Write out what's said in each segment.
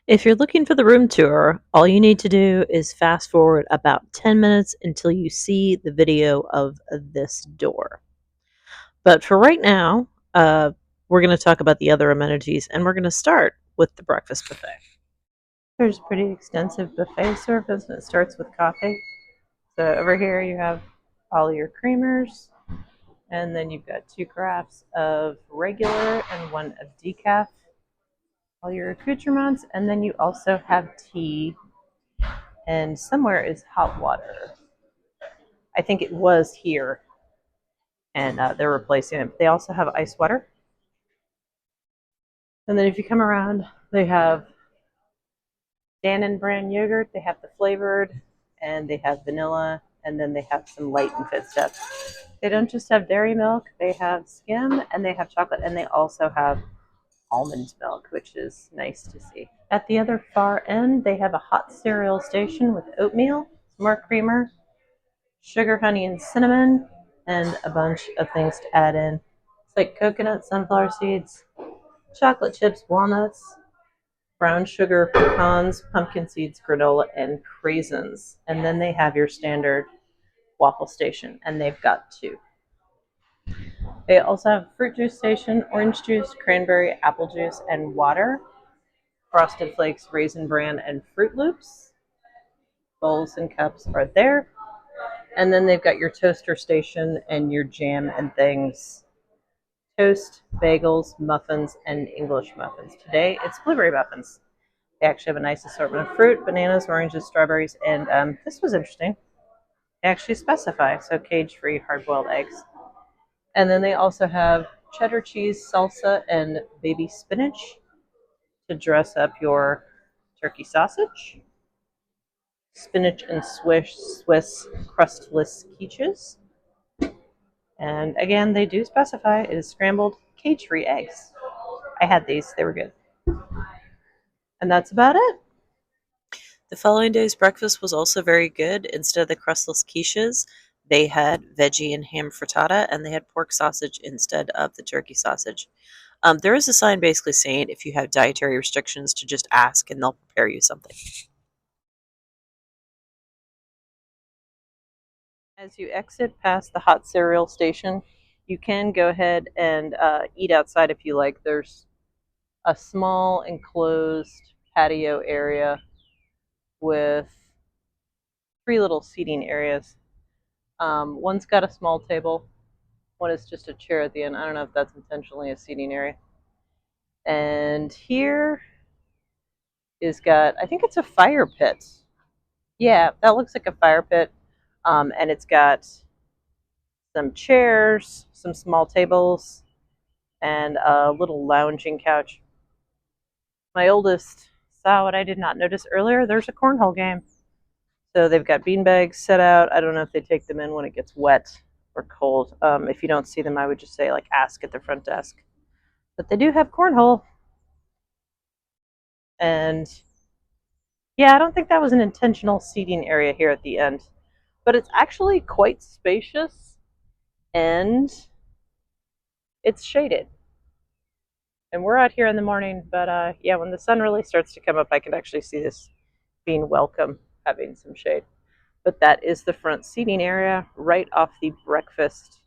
If you're looking for the room tour, all you need to do is fast forward about 10 minutes until you see the video of this door. But for right now, we're going to talk about the other amenities, and we're going to start with the breakfast buffet. There's a pretty extensive buffet service, and it starts with coffee. So over here you have all your creamers, and then you've got 2 carafes of regular and 1 of decaf, all your accoutrements, and then you also have tea, and somewhere is hot water. I think it was here, and they're replacing it. But they also have ice water. And then if you come around, they have Dannon brand yogurt. They have the flavored, and they have vanilla, and then they have some light and fit stuff. They don't just have dairy milk, they have skim, and they have chocolate, and they also have almond milk, which is nice to see. At the other far end, they have a hot cereal station with oatmeal, more creamer, sugar, honey, and cinnamon, and a bunch of things to add in. It's like coconut, sunflower seeds, chocolate chips, walnuts, brown sugar, pecans, pumpkin seeds, granola, and craisins. And then they have your standard waffle station, and they've got 2. They also have a fruit juice station, orange juice, cranberry, apple juice, and water, Frosted Flakes, Raisin Bran, and Fruit Loops. Bowls and cups are there. And then they've got your toaster station and your jam and things. Toast, bagels, muffins, and English muffins. Today it's blueberry muffins. They actually have a nice assortment of fruit, bananas, oranges, strawberries, and this was interesting. They actually specify, so cage-free hard-boiled eggs. And then they also have cheddar cheese, salsa, and baby spinach to dress up your turkey sausage. Spinach and Swiss crustless quiches. And again, they do specify it is scrambled cage-free eggs. I had these, they were good. And that's about it. The following day's breakfast was also very good. Instead of the crustless quiches, they had veggie and ham frittata, and they had pork sausage instead of the turkey sausage. There is a sign basically saying if you have dietary restrictions to just ask and they'll prepare you something. As you exit past the hot cereal station, you can go ahead and eat outside if you like. There's a small enclosed patio area with 3 little seating areas. One's got a small table. One is just a chair at the end. I don't know if that's intentionally a seating area. And here is got, I think it's a fire pit. Yeah, that looks like a fire pit. And it's got some chairs, some small tables, and a little lounging couch. My oldest saw what I did not notice earlier. There's a cornhole game. So they've got beanbags set out. I don't know if they take them in when it gets wet or cold. If you don't see them, I would just say, like, ask at the front desk. But they do have cornhole. And yeah, I don't think that was an intentional seating area here at the end. But it's actually quite spacious and it's shaded. And we're out here in the morning, but yeah, when the sun really starts to come up, I can actually see this being welcome, having some shade. But that is the front seating area right off the breakfast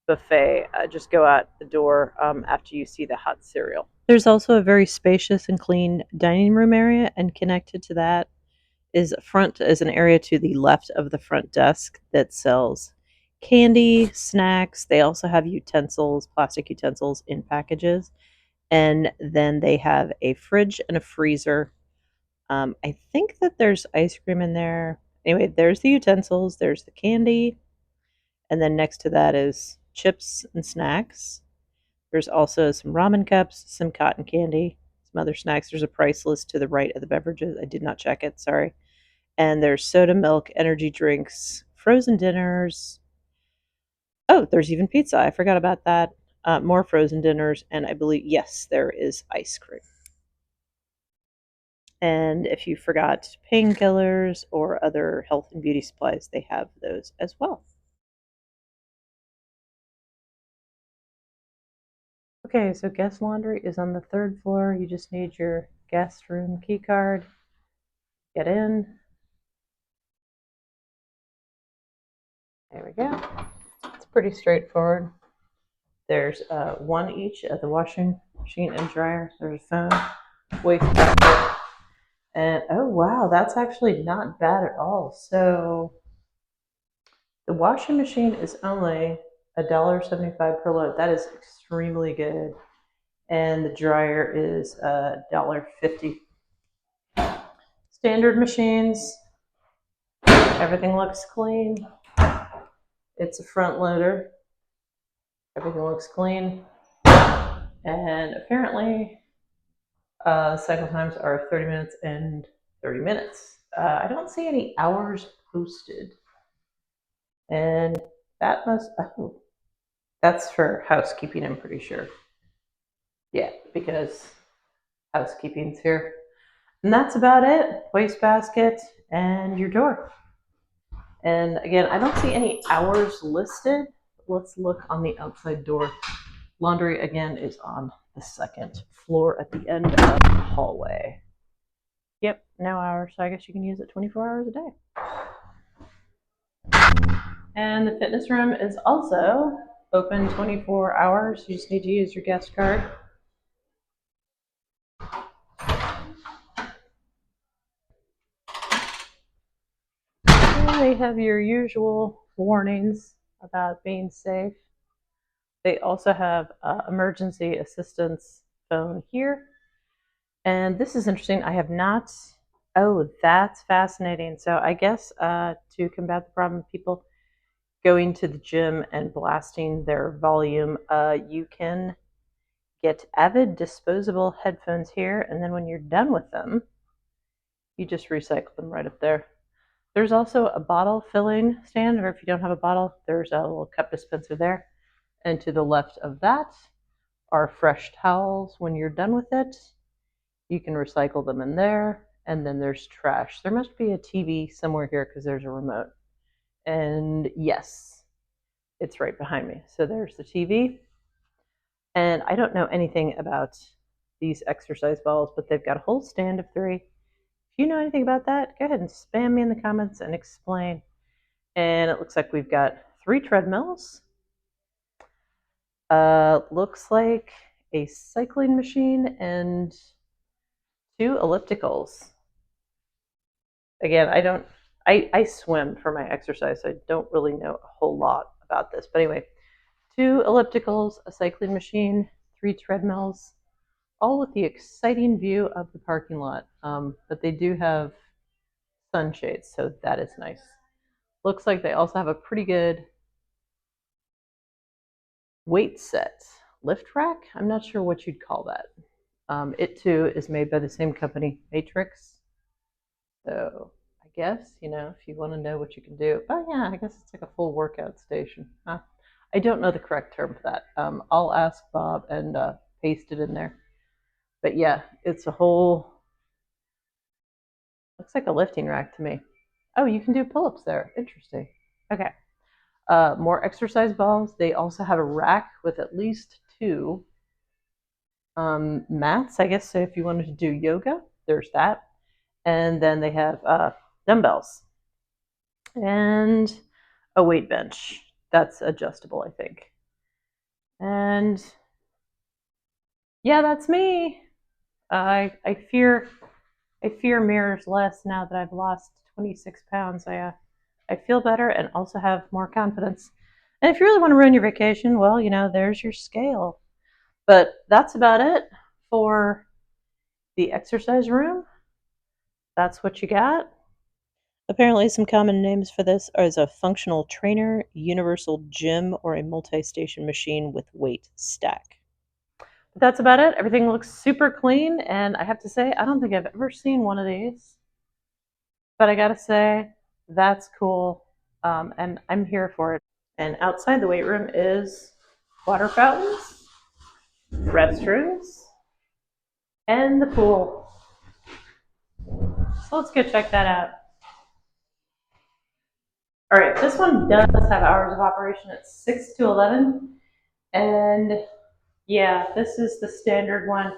buffet. Just go out the door after you see the hot cereal. There's also a very spacious and clean dining room area, and connected to that is an area to the left of the front desk that sells candy, snacks. They also have utensils, plastic utensils in packages, and then they have a fridge and a freezer. I think that there's ice cream in there. Anyway, there's the utensils, there's the candy, and then next to that is chips and snacks. There's also some ramen cups, some cotton candy, some other snacks. There's a price list to the right of the beverages. I did not check it, sorry. And there's soda, milk, energy drinks, frozen dinners. Oh, there's even pizza. I forgot about that. More frozen dinners, and I believe, yes, there is ice cream. And if you forgot painkillers or other health and beauty supplies, they have those as well. Okay, so guest laundry is on the 3rd floor. You just need your guest room key card. Get in. There we go. It's pretty straightforward. There's one each at the washing machine and dryer. There's a phone, wastebasket, and oh wow, that's actually not bad at all. So the washing machine is only $1.75 per load. That is extremely good. And the dryer is $1.50. Standard machines. Everything looks clean. It's a front loader. Everything looks clean. And apparently, cycle times are 30 minutes and 30 minutes. I don't see any hours posted. And that must, oh, that's for housekeeping, I'm pretty sure. Yeah, because housekeeping's here. And that's about it. Wastebasket and your door. And again, I don't see any hours listed. Let's look on the outside door. Laundry, again, is on the second floor at the end of the hallway. Yep, no hours, so I guess you can use it 24 hours a day. And the fitness room is also open 24 hours. You just need to use your guest card. And they have your usual warnings about being safe. They also have emergency assistance phone here. And this is interesting. I have not, oh, that's fascinating. So I guess to combat the problem of people going to the gym and blasting their volume, you can get Avid disposable headphones here. And then when you're done with them, you just recycle them right up there. There's also a bottle filling stand, or if you don't have a bottle, there's a little cup dispenser there. And to the left of that are fresh towels. When you're done with it, you can recycle them in there. And then there's trash. There must be a TV somewhere here because there's a remote. And yes, it's right behind me. So there's the TV. And I don't know anything about these exercise balls, but they've got a whole stand of 3. If you know anything about that, go ahead and spam me in the comments and explain. And it looks like we've got 3 treadmills. Looks like a cycling machine and 2 ellipticals. Again, I swim for my exercise, so I don't really know a whole lot about this. But anyway, 2 ellipticals, a cycling machine, 3 treadmills, all with the exciting view of the parking lot. But they do have sunshades, so that is nice. Looks like they also have a pretty good weight set. Lift rack? I'm not sure what you'd call that. It too is made by the same company, Matrix. So I guess, if you want to know what you can do. But yeah, I guess it's like a full workout station. I don't know the correct term for that. I'll ask Bob and paste it in there. But yeah, it's a whole, looks like a lifting rack to me. Oh, you can do pull-ups there. Interesting. Okay. More exercise balls. They also have a rack with at least 2 mats, I guess. So if you wanted to do yoga, there's that. And then they have dumbbells and a weight bench. That's adjustable, I think. And yeah, that's me. I fear mirrors less now that I've lost 26 pounds. I feel better and also have more confidence. And if you really want to ruin your vacation, well, there's your scale. But that's about it for the exercise room. That's what you got. Apparently, some common names for this are a functional trainer, universal gym, or a multi-station machine with weight stack. But that's about it. Everything looks super clean, and I have to say, I don't think I've ever seen one of these. But I gotta say, that's cool, and I'm here for it. And outside the weight room is water fountains, restrooms, and the pool. So let's go check that out. All right, this one does have hours of operation. It's 6 to 11. And yeah, this is the standard one.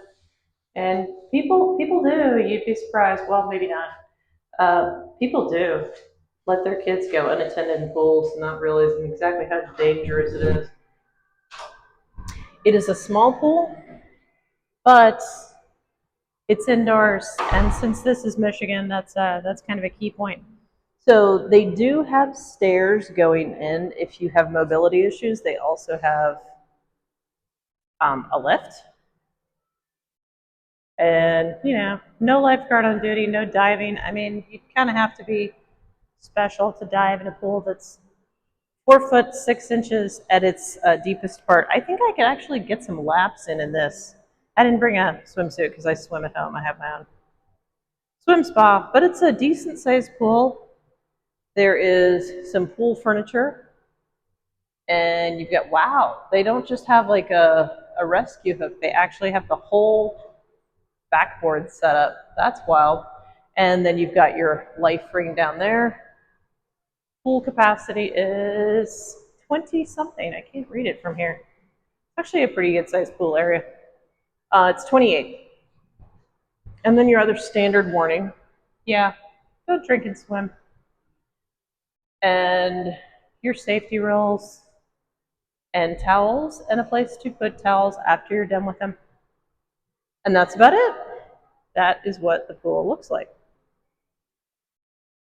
And people do. You'd be surprised. Well, maybe not. People do let their kids go unattended in pools, not realizing exactly how dangerous it is. It is a small pool, but it's indoors, and since this is Michigan, that's kind of a key point. So they do have stairs going in if you have mobility issues. They also have a lift, and no lifeguard on duty, no diving. I mean, you kind of have to be special to dive in a pool that's 4 foot 6 inches at its deepest part. I think I could actually get some laps in this. I didn't bring a swimsuit because I swim at home. I have my own swim spa, but it's a decent sized pool. There is some pool furniture, and you've got, wow, they don't just have like a rescue hook, they actually have the whole backboard set up. That's wild. And then you've got your life ring down there. Pool capacity is 20 something. I can't read it from here. Actually a pretty good sized pool area. It's 28. And then your other standard warning. Yeah, don't drink and swim. And your safety rules and towels and a place to put towels after you're done with them. And that's about it. That is what the pool looks like.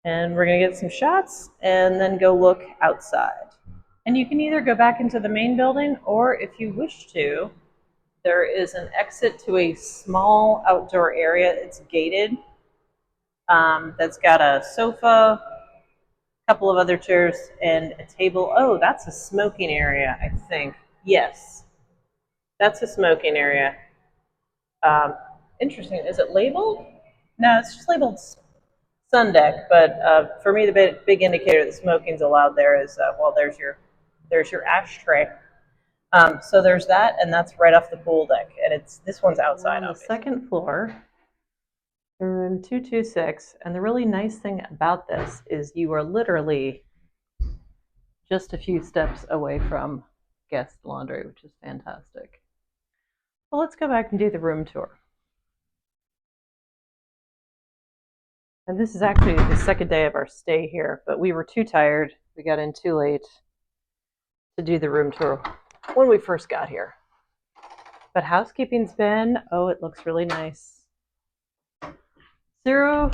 And we're going to get some shots and then go look outside. And you can either go back into the main building, or if you wish to, there is an exit to a small outdoor area. It's gated. That's got a sofa, a couple of other chairs, and a table. Oh, that's a smoking area, I think. Yes, that's a smoking area. Interesting. Is it labeled? No, it's just labeled sun deck. But for me, the big indicator that smoking's allowed there is well, there's your ashtray. So there's that, and that's right off the pool deck, and this one's outside. On the second floor, room 226, and the really nice thing about this is you are literally just a few steps away from guest laundry, which is fantastic. Well, let's go back and do the room tour. And this is actually the second day of our stay here, but we were too tired. We got in too late to do the room tour when we first got here. But housekeeping's been, oh, it looks really nice. Zero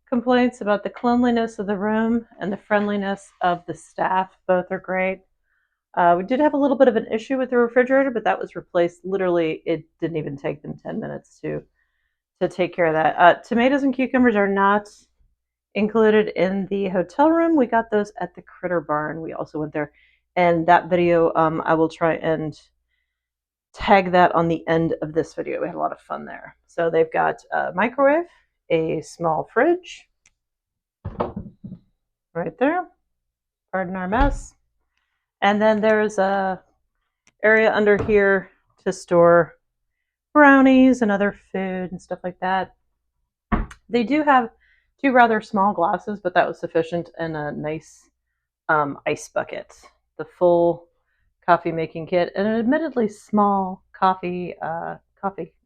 complaints about the cleanliness of the room and the friendliness of the staff. Both are great. We did have a little bit of an issue with the refrigerator, but that was replaced. Literally, it didn't even take them 10 minutes to take care of that. Tomatoes and cucumbers are not included in the hotel room. We got those at the Critter Barn. We also went there. And that video, I will try and tag that on the end of this video. We had a lot of fun there. So they've got a microwave, a small fridge right there. Pardon our mess. And then there's a area under here to store brownies and other food and stuff like that. They do have 2 rather small glasses, but that was sufficient, and a nice ice bucket. The full coffee making kit, and an admittedly small coffee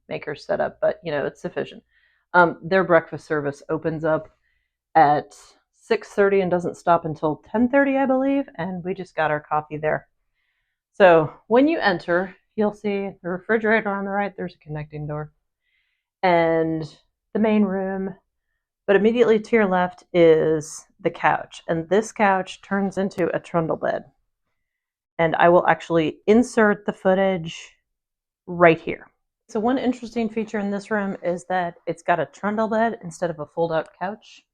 maker setup, but it's sufficient. Their breakfast service opens up at 6:30 and doesn't stop until 10:30, I believe, and we just got our coffee there. So when you enter, you'll see the refrigerator on the right. There's a connecting door, and the main room. But immediately to your left is the couch, and this couch turns into a trundle bed. And I will actually insert the footage right here. So one interesting feature in this room is that it's got a trundle bed instead of a fold-out couch.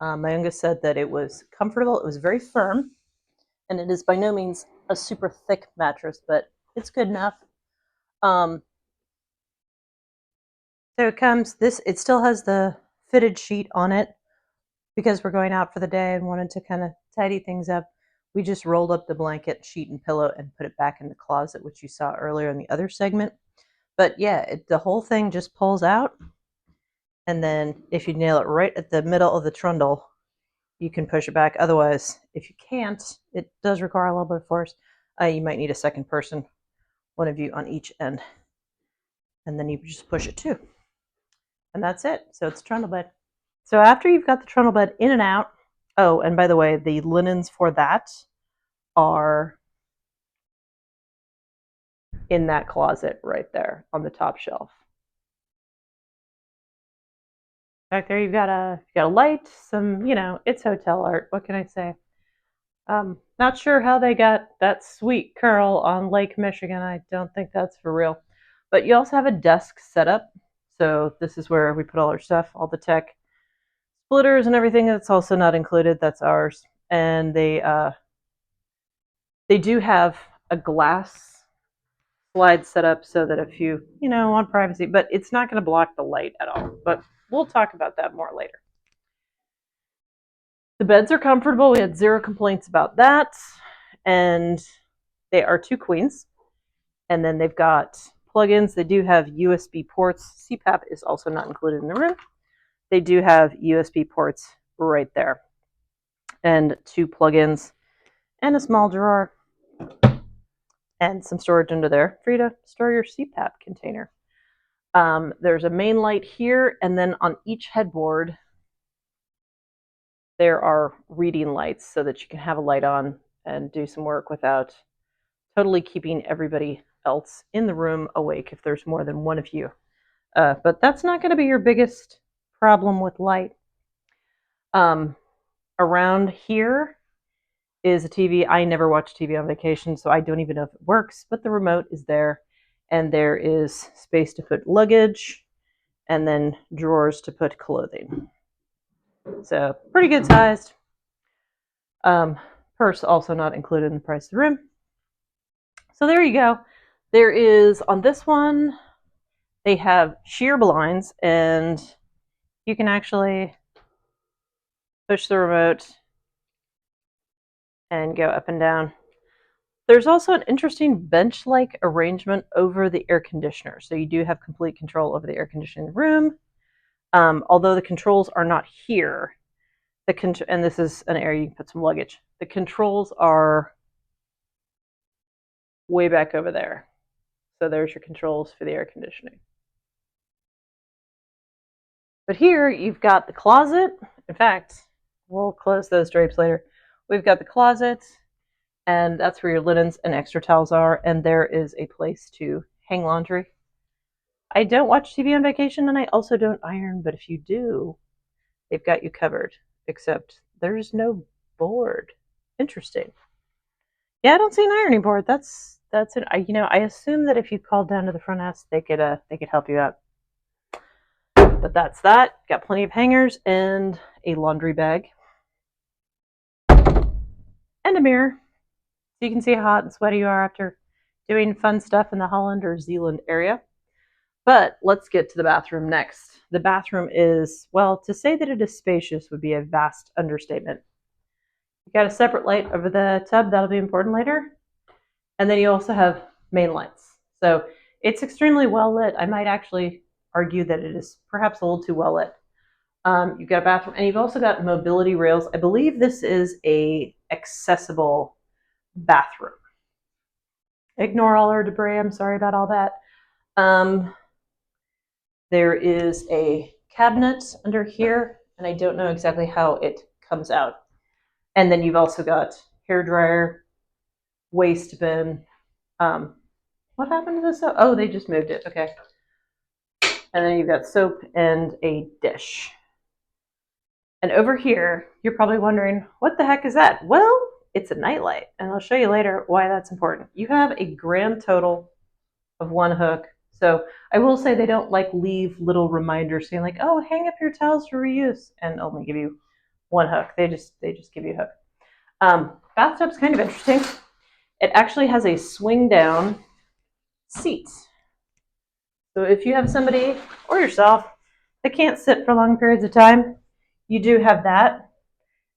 My youngest said that it was comfortable. It was very firm, and it is by no means a super thick mattress, but it's good enough. So it comes, it still has the fitted sheet on it because we're going out for the day and wanted to kind of tidy things up. We just rolled up the blanket, sheet, and pillow and put it back in the closet, which you saw earlier in the other segment. But yeah, the whole thing just pulls out. And then if you nail it right at the middle of the trundle, you can push it back. Otherwise, if you can't, it does require a little bit of force. You might need a second person, one of you on each end. and then you just push it too. And that's it. So it's a trundle bed. So after you've got the trundle bed in and out, oh, and by the way, the linens for that are in that closet right there on the top shelf. Back there, you've got a light, some, it's hotel art. What can I say? Not sure how they got that sweet curl on Lake Michigan. I don't think that's for real. But you also have a desk set up. So this is where we put all our stuff, all the tech, splitters and everything that's also not included. That's ours. And they do have a glass slide set up so that if you want privacy, but it's not going to block the light at all. But we'll talk about that more later. The beds are comfortable. We had zero complaints about that. And they are 2 queens. And then they've got plugins. They do have USB ports. CPAP is also not included in the room. They do have USB ports right there. And 2 plugins and a small drawer and some storage under there for you to store your CPAP container. There's a main light here, and then on each headboard there are reading lights so that you can have a light on and do some work without totally keeping everybody else in the room awake if there's more than one of you. But that's not going to be your biggest problem with light. Around here is a TV. I never watch TV on vacation, so I don't even know if it works, but the remote is there, and there is space to put luggage and then drawers to put clothing. So pretty good sized. Purse also not included in the price of the room. So there you go. There is, on this one, they have sheer blinds, and you can actually push the remote and go up and down. There's also an interesting bench-like arrangement over the air conditioner. So you do have complete control over the air conditioning in the room. Although the controls are not here, and this is an area you can put some luggage. The controls are way back over there. So there's your controls for the air conditioning. But here you've got the closet. In fact, we'll close those drapes later. We've got the closet, and that's where your linens and extra towels are, and there is a place to hang laundry. I don't watch TV on vacation, and I also don't iron, but if you do, they've got you covered, except there's no board. Interesting. Yeah, I don't see an ironing board. That's it. I assume that if you called down to the front desk, they could help you out. But that's that. Got plenty of hangers and a laundry bag and a mirror, so you can see how hot and sweaty you are after doing fun stuff in the Holland or Zeeland area. But let's get to the bathroom next. The bathroom is, well, to say that it is spacious would be a vast understatement. You got a separate light over the tub. That'll be important later. And then you also have main lights. So it's extremely well lit. I might actually argue that it is perhaps a little too well lit. You've got a bathroom, and you've also got mobility rails. I believe this is a accessible bathroom. Ignore all our debris. I'm sorry about all that. There is a cabinet under here, and I don't know exactly how it comes out. And then you've also got hair dryer, waste bin. What happened to this? Oh, they just moved it. Okay. And then you've got soap and a dish. And over here, you're probably wondering, what the heck is that? Well, it's a nightlight, and I'll show you later why that's important. You have a grand total of 1 hook. So I will say they don't leave little reminders saying oh, hang up your towels for reuse, and only give you 1 hook. They just give you a hook. Bathtub's kind of interesting. It actually has a swing down seat. So if you have somebody or yourself that can't sit for long periods of time, you do have that.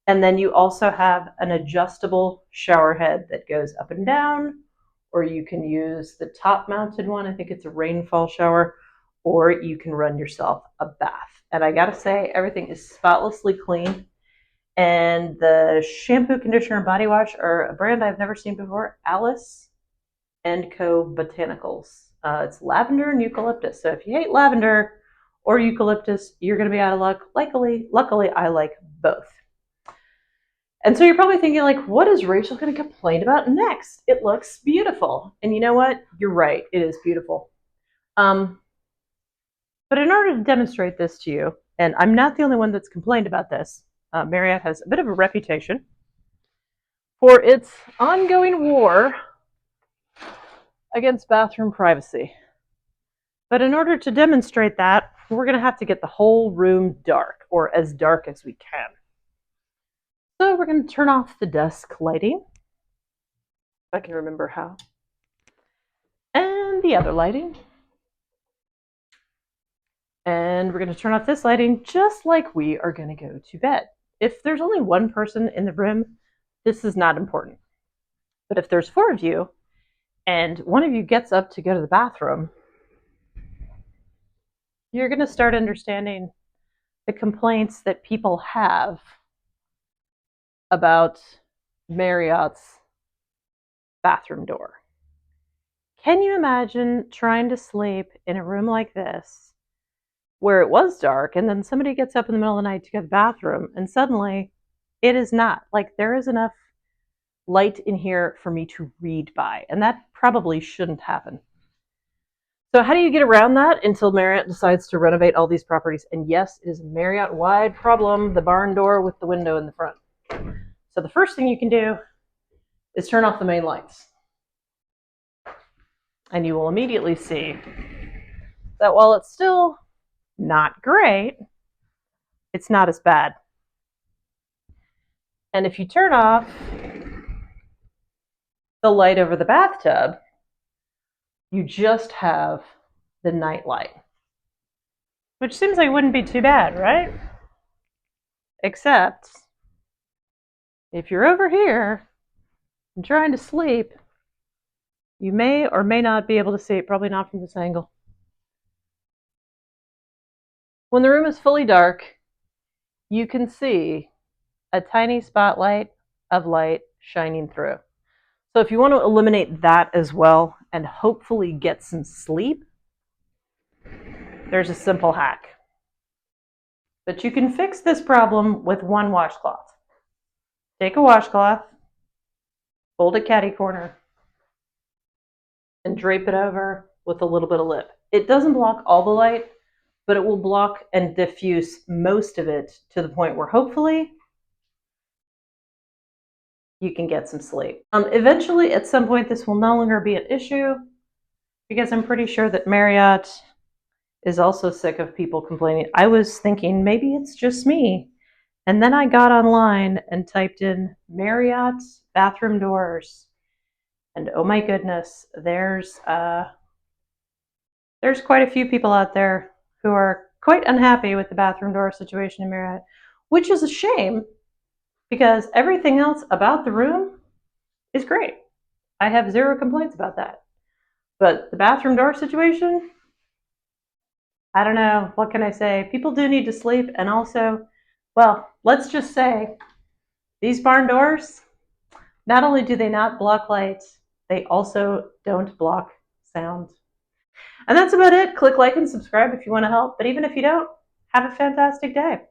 And then you also have an adjustable shower head that goes up and down, or you can use the top mounted one. I think it's a rainfall shower, or you can run yourself a bath. And I gotta say, everything is spotlessly clean. And the shampoo, conditioner, and body wash are a brand I've never seen before, Alice & Co. Botanicals. It's lavender and eucalyptus. So if you hate lavender or eucalyptus, you're going to be out of luck. Luckily, I like both. And so you're probably thinking, like, what is Rachel going to complain about next? It looks beautiful. And you know what? You're right. It is beautiful. But in order to demonstrate this to you, and I'm not the only one that's complained about this, Marriott has a bit of a reputation for its ongoing war against bathroom privacy. But in order to demonstrate that, we're going to have to get the whole room dark, or as dark as we can. So we're going to turn off the desk lighting, if I can remember how, and the other lighting. And we're going to turn off this lighting just like we are going to go to bed. If there's only one person in the room, this is not important. But if there's 4 of you, and one of you gets up to go to the bathroom, you're going to start understanding the complaints that people have about Marriott's bathroom door. Can you imagine trying to sleep in a room like this where it was dark and then somebody gets up in the middle of the night to go to the bathroom and suddenly it is not? Like, there is enough light in here for me to read by, and that probably shouldn't happen. So how do you get around that until Marriott decides to renovate all these properties? And yes, it is a Marriott-wide problem, the barn door with the window in the front. So the first thing you can do is turn off the main lights. And you will immediately see that while it's still not great, it's not as bad. And if you turn off the light over the bathtub, you just have the night light. Which seems like it wouldn't be too bad, right? Except if you're over here and trying to sleep, you may or may not be able to see it, probably not from this angle. When the room is fully dark, you can see a tiny spotlight of light shining through. So if you want to eliminate that as well and hopefully get some sleep, there's a simple hack. But you can fix this problem with one washcloth. Take a washcloth, fold it catty corner, and drape it over with a little bit of lip. It doesn't block all the light, but it will block and diffuse most of it to the point where hopefully you can get some sleep. Eventually, at some point, this will no longer be an issue because I'm pretty sure that Marriott is also sick of people complaining. I was thinking maybe it's just me. And then I got online and typed in Marriott bathroom doors. And oh my goodness, there's quite a few people out there who are quite unhappy with the bathroom door situation in Marriott, which is a shame because everything else about the room is great. I have 0 complaints about that. But the bathroom door situation, I don't know, what can I say? People do need to sleep, and also, well, let's just say these barn doors, not only do they not block light, they also don't block sound. And that's about it. Click like and subscribe if you want to help, but even if you don't, have a fantastic day.